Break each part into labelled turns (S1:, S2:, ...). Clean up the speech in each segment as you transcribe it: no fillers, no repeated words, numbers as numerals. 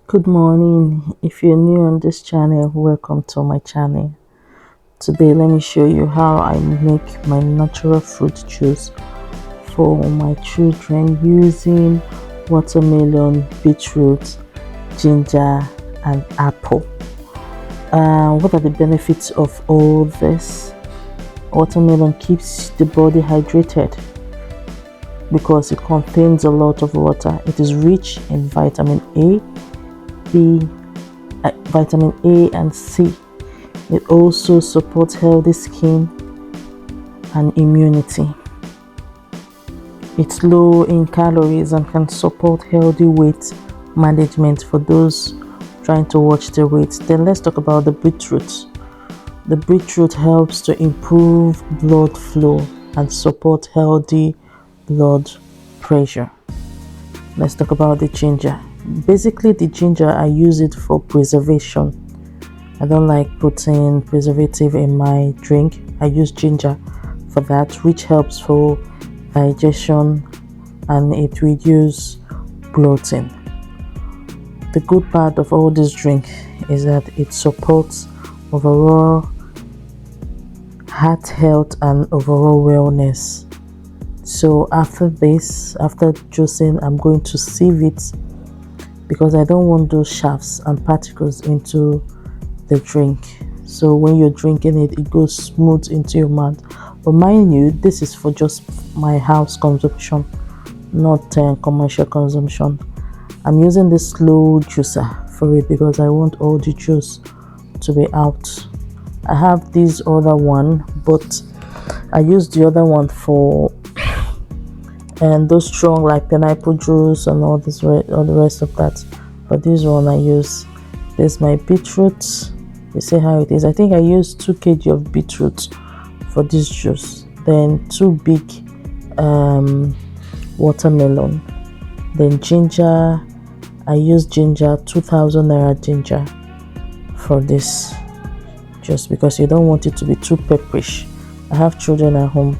S1: Good morning. If you're new on this channel, welcome to my channel. Today let me show you how I make my natural fruit juice for my children using watermelon, beetroot, ginger and apple. What are the benefits of all this? Watermelon keeps the body hydrated because it contains a lot of water. It is rich in vitamin A, vitamin A and C. It also supports healthy skin and immunity. It's low in calories and can support healthy weight management for those trying to watch their weight. Then let's talk about the beetroot. The beetroot helps to improve blood flow and support healthy blood pressure. Let's talk about the ginger. Basically, the ginger, I use it for preservation. I don't like putting preservative in my drink. I use ginger for that, which helps for digestion and it reduces bloating. The good part of all this drink is that it supports overall heart health and overall wellness. So after juicing, I'm going to sieve it because I don't want those shafts and particles into the drink. So when you're drinking it, it goes smooth into your mouth. But mind you, this is for just my house consumption, not commercial consumption. I'm using this slow juicer for it because I want all the juice to be out. I have this other one, but I use the other one for and those strong like pineapple juice and all the rest of that. But this one I use. This is my beetroot. You see how it is. I think I use 2 kg of beetroot for this juice. Then 2 big watermelon. Then ginger. I use ginger, 2,000 naira ginger for this, just because you don't want it to be too pepperish. I have children at home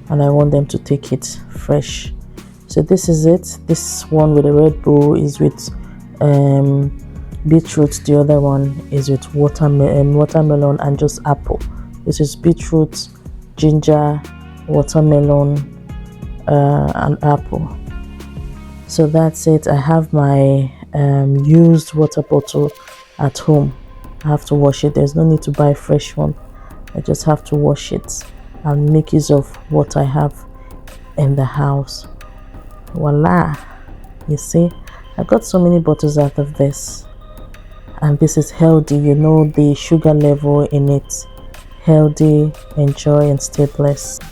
S1: and I want them to take it fresh. So this is it. This one with the red bowl is with beetroot. The other one is with watermelon and just apple. This is beetroot, ginger, watermelon and apple. So that's it. I have my used water bottle at home. I have to wash it. There's no need to buy a fresh one. I just have to wash it and make use of what I have in the house. Voila! You see, I got so many bottles out of this, and this is healthy. You know the sugar level in it. Healthy. Enjoy and stay blessed.